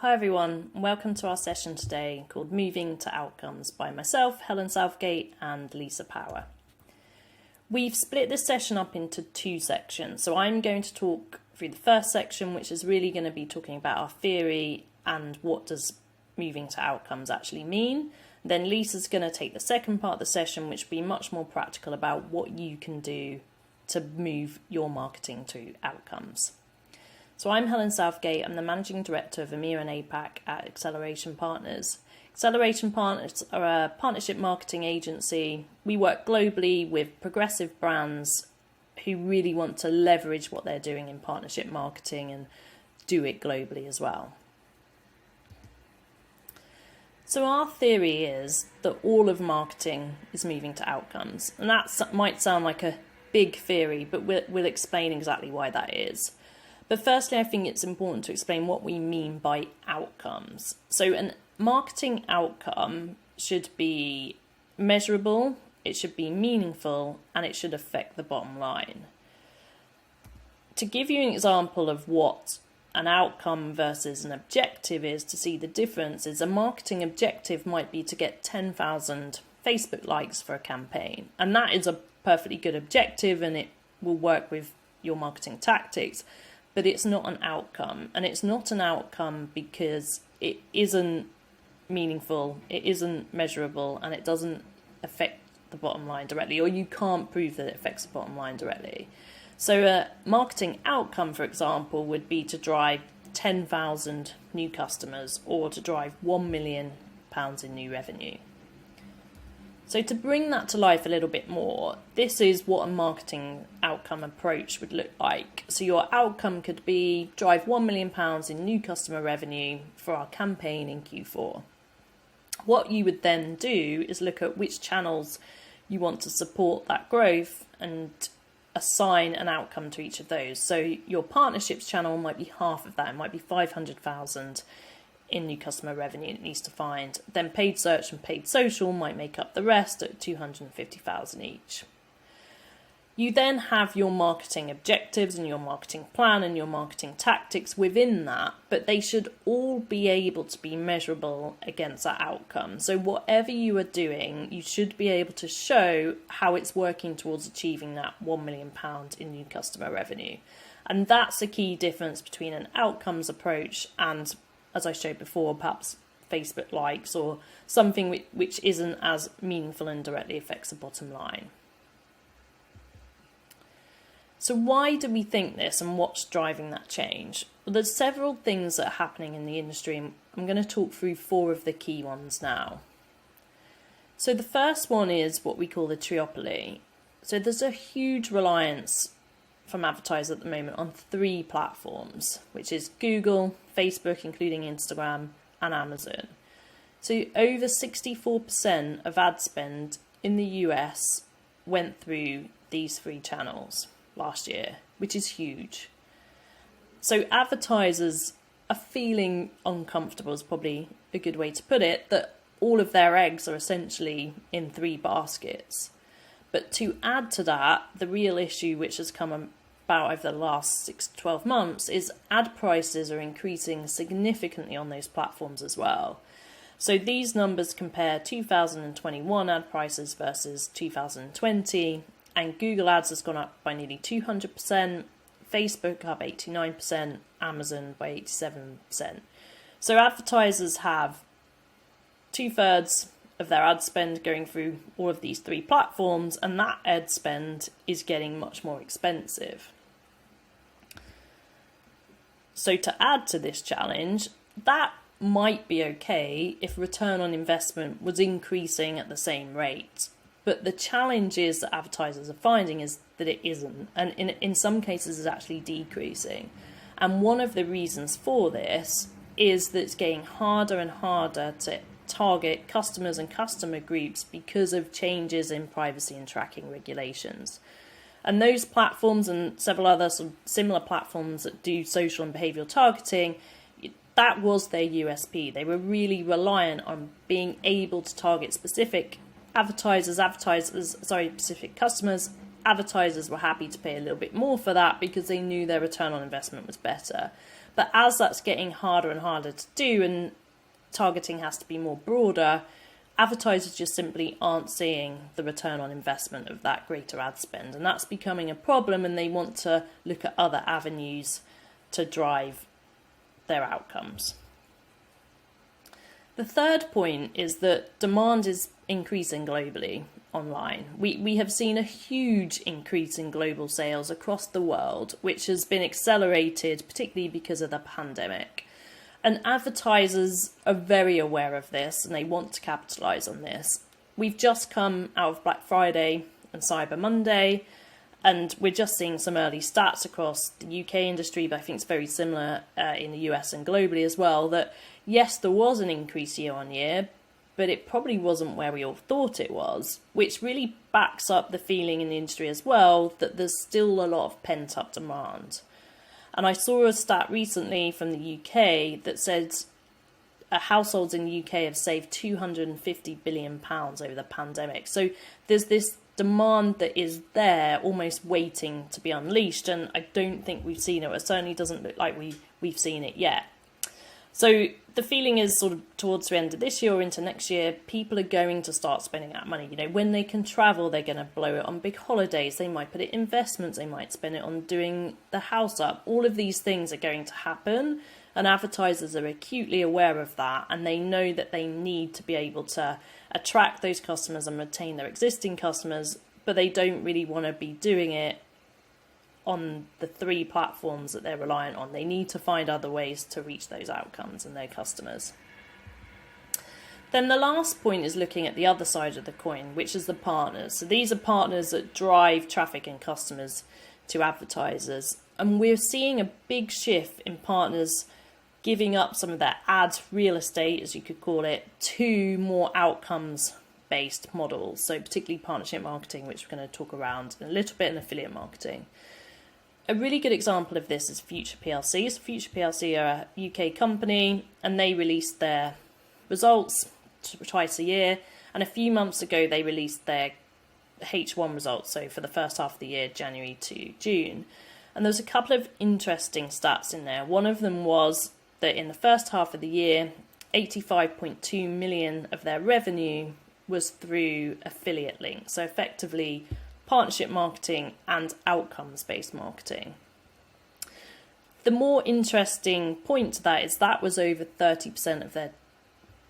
Hi everyone, and welcome to our session today called Moving to Outcomes by myself, Helen Southgate, and Lisa Power. We've split this session up into two sections, so I'm going to talk through the first section, which is really going to be talking about our theory and what does moving to outcomes actually mean. Then Lisa's going to take the second part of the session, which will be much more practical about what you can do to move your marketing to outcomes. So I'm Helen Southgate, I'm the Managing Director of EMEA and APAC at Acceleration Partners. Acceleration Partners are a partnership marketing agency. We work globally with progressive brands who really want to leverage what they're doing in partnership marketing and do it globally as well. So our theory is that all of marketing is moving to outcomes. And that might sound like a big theory, but we'll explain exactly why that is. But firstly, I think it's important to explain what we mean by outcomes. So a marketing outcome should be measurable, it should be meaningful, and it should affect the bottom line. To give you an example of what an outcome versus an objective is, to see the differences, a marketing objective might be to get 10,000 Facebook likes for a campaign. And that is a perfectly good objective and it will work with your marketing tactics. But it's not an outcome, and it's not an outcome because it isn't meaningful, it isn't measurable, and it doesn't affect the bottom line directly, or you can't prove that it affects the bottom line directly. So a marketing outcome, for example, would be to drive 10,000 new customers or to drive £1 million in new revenue. So to bring that to life a little bit more, this is what a marketing outcome approach would look like. So your outcome could be drive £1 million in new customer revenue for our campaign in Q4. What you would then do is look at which channels you want to support that growth and assign an outcome to each of those. So your partnerships channel might be half of that. It might be 500,000 in new customer revenue it needs to find. Then paid search and paid social might make up the rest at 250,000 each. You then have your marketing objectives and your marketing plan and your marketing tactics within that, but they should all be able to be measurable against that outcome. So whatever you are doing, you should be able to show how it's working towards achieving that £1 million in new customer revenue. And that's a key difference between an outcomes approach and, as I showed before, perhaps Facebook likes or something which isn't as meaningful and directly affects the bottom line. So why do we think this and what's driving that change? Well, there's several things that are happening in the industry, and I'm going to talk through four of the key ones now. So the first one is what we call the Triopoly. So there's a huge reliance from advertisers at the moment on three platforms, which is Google, Facebook, including Instagram, and Amazon. So over 64% of ad spend in the US went through these three channels last year, which is huge. So advertisers are feeling uncomfortable, is probably a good way to put it, that all of their eggs are essentially in three baskets. But to add to that, the real issue which has come about over the last 6 to 12 months is ad prices are increasing significantly on those platforms as well. So these numbers compare 2021 ad prices versus 2020, and Google Ads has gone up by nearly 200%, Facebook up 89%, Amazon by 87%. So advertisers have 2/3 of their ad spend going through all of these three platforms, and that ad spend is getting much more expensive. So to add to this challenge, that might be okay if return on investment was increasing at the same rate. But the challenge is that advertisers are finding is that it isn't, and in some cases is actually decreasing. And one of the reasons for this is that it's getting harder and harder to target customers and customer groups because of changes in privacy and tracking regulations. And those platforms and several other sort of similar platforms that do social and behavioural targeting, that was their USP. They were really reliant on being able to target specific specific customers advertisers were happy to pay a little bit more for that because they knew their return on investment was better. But as that's getting harder and harder to do and targeting has to be more broader, advertisers just simply aren't seeing the return on investment of that greater ad spend. And that's becoming a problem, and they want to look at other avenues to drive their outcomes. The third point is that demand is increasing globally online. We have seen a huge increase in global sales across the world, which has been accelerated particularly because of the pandemic. And advertisers are very aware of this and they want to capitalise on this. We've just come out of Black Friday and Cyber Monday, and we're just seeing some early stats across the UK industry, but I think it's very similar in the US and globally as well, that yes, there was an increase year on year, but it probably wasn't where we all thought it was, which really backs up the feeling in the industry as well that there's still a lot of pent-up demand. And I saw a stat recently from the UK that said households in the UK have saved £250 billion over the pandemic. So there's this demand that is there almost waiting to be unleashed, and I don't think we've seen it. It certainly doesn't look like we've seen it yet. So the feeling is sort of towards the end of this year or into next year, people are going to start spending that money. You know, when they can travel, they're going to blow it on big holidays. They might put it in investments. They might spend it on doing the house up. All of these things are going to happen, and advertisers are acutely aware of that, and they know that they need to be able to attract those customers and retain their existing customers, but they don't really want to be doing it on the three platforms that they're reliant on. They need to find other ways to reach those outcomes and their customers. Then the last point is looking at the other side of the coin, which is the partners. So these are partners that drive traffic and customers to advertisers. And we're seeing a big shift in partners giving up some of their ad real estate, as you could call it, to more outcomes-based models. So particularly partnership marketing, which we're going to talk around in a little bit, and affiliate marketing. A really good example of this is Future PLC. So Future PLC are a UK company, and they release their results twice a year. And a few months ago, they released their H1 results, so for the first half of the year, January to June. And there's a couple of interesting stats in there. One of them was that in the first half of the year, 85.2 million of their revenue was through affiliate links. So effectively, partnership marketing and outcomes-based marketing. The more interesting point to that is that was over 30% of their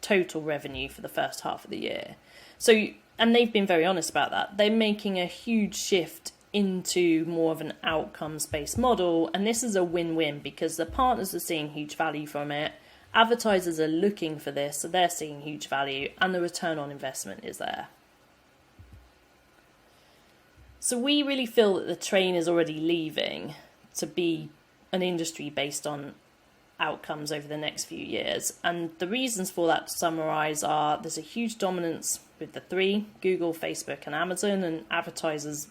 total revenue for the first half of the year. So, and they've been very honest about that. They're making a huge shift into more of an outcomes-based model, and this is a win-win because the partners are seeing huge value from it, advertisers are looking for this, so they're seeing huge value, and the return on investment is there. So we really feel that the train is already leaving to be an industry based on outcomes over the next few years. And the reasons for that, to summarise, are there's a huge dominance with the three, Google, Facebook and Amazon, and advertisers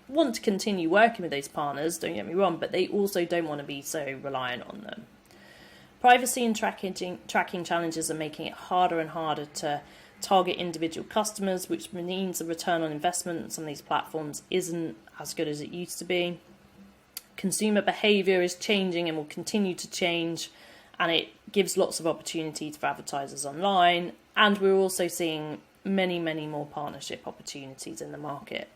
want to continue working with those partners, don't get me wrong, but they also don't want to be so reliant on them. Privacy and tracking challenges are making it harder and harder to target individual customers, which means the return on investment on some of these platforms isn't as good as it used to be. Consumer behaviour is changing and will continue to change, and it gives lots of opportunities for advertisers online, and we're also seeing many more partnership opportunities in the market.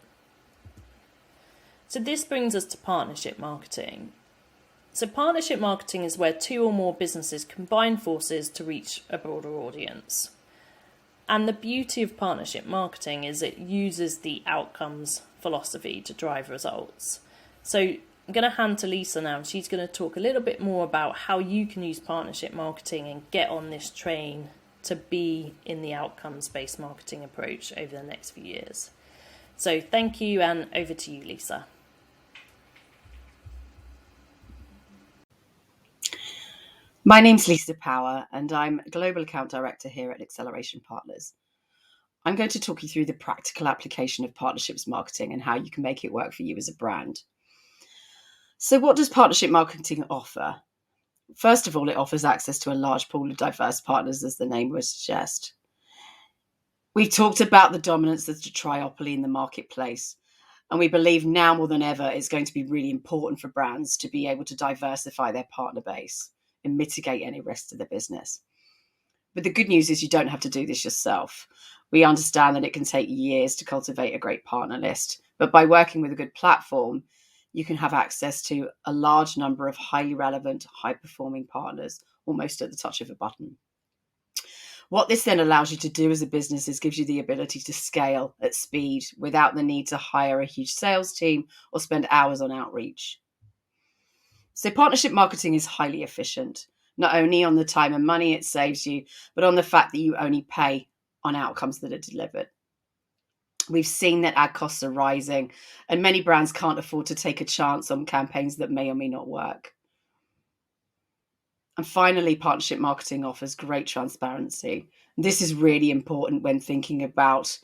So this brings us to partnership marketing. So partnership marketing is where two or more businesses combine forces to reach a broader audience. And the beauty of partnership marketing is it uses the outcomes philosophy to drive results. So I'm going to hand to Lisa now, and she's going to talk a little bit more about how you can use partnership marketing and get on this train to be in the outcomes-based marketing approach over the next few years. So thank you, and over to you, Lisa. My name's Lisa Power, and I'm Global Account Director here at Acceleration Partners. I'm going to talk you through the practical application of partnerships marketing and how you can make it work for you as a brand. So what does partnership marketing offer? First of all, it offers access to a large pool of diverse partners, as the name would suggest. We've talked about the dominance of the Triopoly in the marketplace. And we believe now more than ever it's going to be really important for brands to be able to diversify their partner base and mitigate any risks to their business. But the good news is you don't have to do this yourself. We understand that it can take years to cultivate a great partner list, but by working with a good platform, you can have access to a large number of highly relevant, high-performing partners almost at the touch of a button. What this then allows you to do as a business is gives you the ability to scale at speed without the need to hire a huge sales team or spend hours on outreach. So partnership marketing is highly efficient, not only on the time and money it saves you, but on the fact that you only pay on outcomes that are delivered. We've seen that ad costs are rising, and many brands can't afford to take a chance on campaigns that may or may not work. And finally, partnership marketing offers great transparency. This is really important when thinking about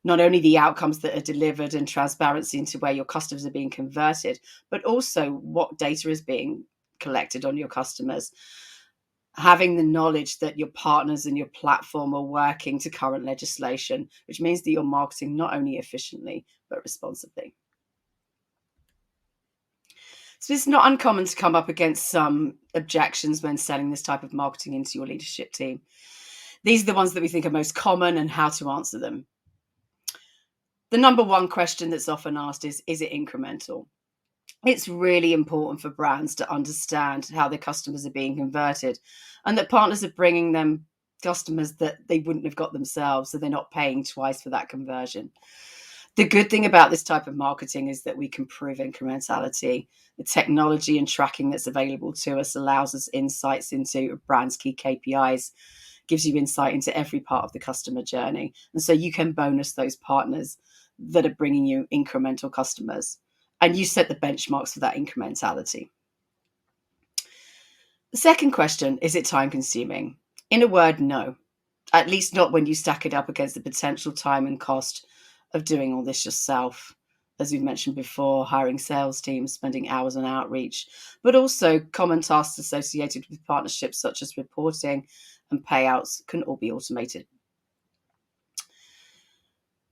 not only the outcomes that are delivered and transparency into where your customers are being converted, but also what data is being collected on your customers. Having the knowledge that your partners and your platform are working to current legislation, which means that you're marketing not only efficiently, but responsibly. So it's not uncommon to come up against some objections when selling this type of marketing into your leadership team. These are the ones that we think are most common and how to answer them. The number one question that's often asked is it incremental? It's really important for brands to understand how their customers are being converted and that partners are bringing them customers that they wouldn't have got themselves, so they're not paying twice for that conversion. The good thing about this type of marketing is that we can prove incrementality. The technology and tracking that's available to us allows us insights into a brand's key KPIs, gives you insight into every part of the customer journey. And so you can bonus those partners that are bringing you incremental customers. And you set the benchmarks for that incrementality. The second question, is it time consuming? In a word, no. At least not when you stack it up against the potential time and cost of doing all this yourself. As we've mentioned before, hiring sales teams, spending hours on outreach, but also common tasks associated with partnerships such as reporting and payouts can all be automated.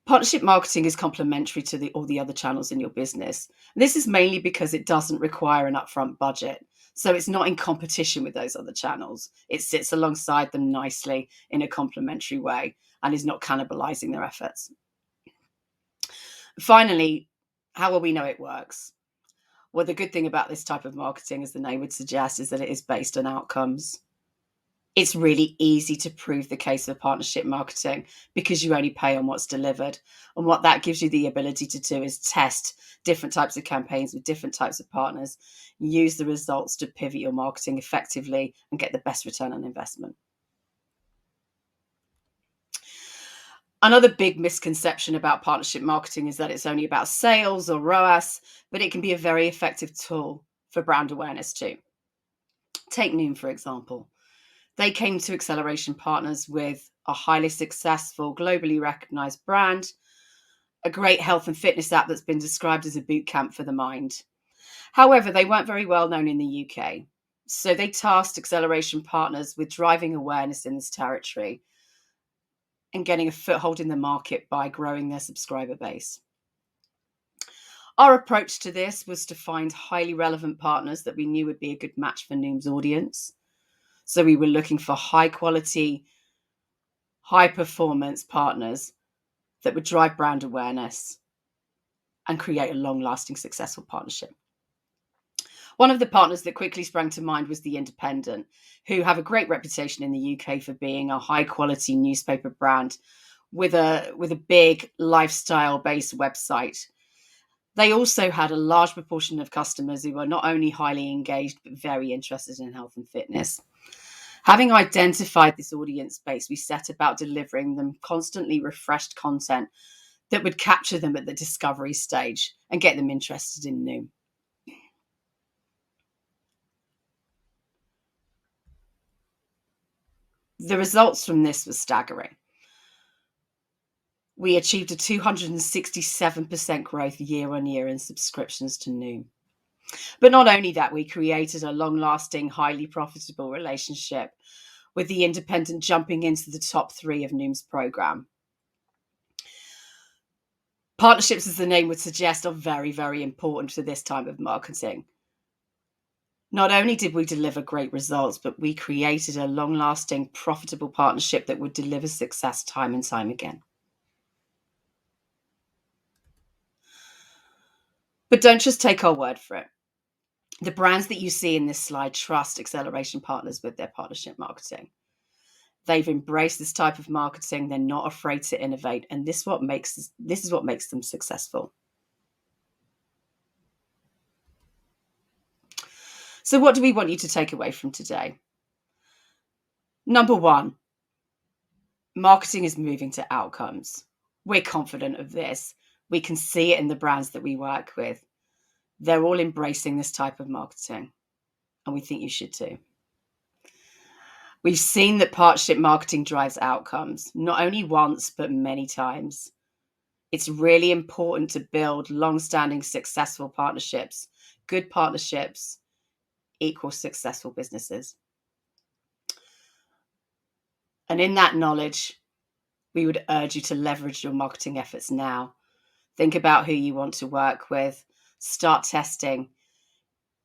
Partnership marketing is complementary to all the other channels in your business. This is mainly because it doesn't require an upfront budget. So it's not in competition with those other channels. It sits alongside them nicely in a complementary way and is not cannibalizing their efforts. Finally, how will we know it works? Well, the good thing about this type of marketing, as the name would suggest, is that it is based on outcomes. It's really easy to prove the case of partnership marketing because you only pay on what's delivered. And what that gives you the ability to do is test different types of campaigns with different types of partners, use the results to pivot your marketing effectively and get the best return on investment. Another big misconception about partnership marketing is that it's only about sales or ROAS, but it can be a very effective tool for brand awareness too. Take Noom, for example. They came to Acceleration Partners with a highly successful, globally recognized brand, a great health and fitness app that's been described as a boot camp for the mind. However, they weren't very well known in the UK. So they tasked Acceleration Partners with driving awareness in this territory and getting a foothold in the market by growing their subscriber base. Our approach to this was to find highly relevant partners that we knew would be a good match for Noom's audience. So we were looking for high quality, high performance partners that would drive brand awareness and create a long lasting successful partnership. One of the partners that quickly sprang to mind was The Independent, who have a great reputation in the UK for being a high quality newspaper brand with a big lifestyle based website. They also had a large proportion of customers who were not only highly engaged, but very interested in health and fitness. Having identified this audience base, we set about delivering them constantly refreshed content that would capture them at the discovery stage and get them interested in Noom. The results from this were staggering. We achieved a 267% growth year on year in subscriptions to Noom. But not only that, we created a long-lasting, highly profitable relationship with The Independent jumping into the top 3 of Noom's program. Partnerships, as the name would suggest, are very, very important to this time of marketing. Not only did we deliver great results, but we created a long-lasting, profitable partnership that would deliver success time and time again. But don't just take our word for it. The brands that you see in this slide trust Acceleration Partners with their partnership marketing. They've embraced this type of marketing. They're not afraid to innovate, and this is what makes them successful. So what do we want you to take away from today? Number one, marketing is moving to outcomes. We're confident of this. We can see it in the brands that we work with. They're all embracing this type of marketing, and we think you should too. We've seen that partnership marketing drives outcomes, not only once, but many times. It's really important to build long-standing, successful partnerships. Good partnerships equal successful businesses. And in that knowledge, we would urge you to leverage your marketing efforts now. Think about who you want to work with, start testing,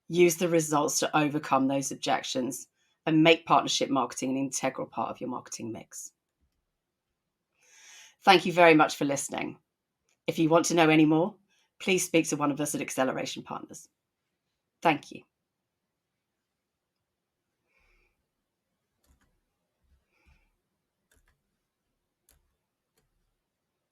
use the results to overcome those objections, and make partnership marketing an integral part of your marketing mix. Thank you very much for listening. If you want to know any more, please speak to one of us at Acceleration Partners. Thank you.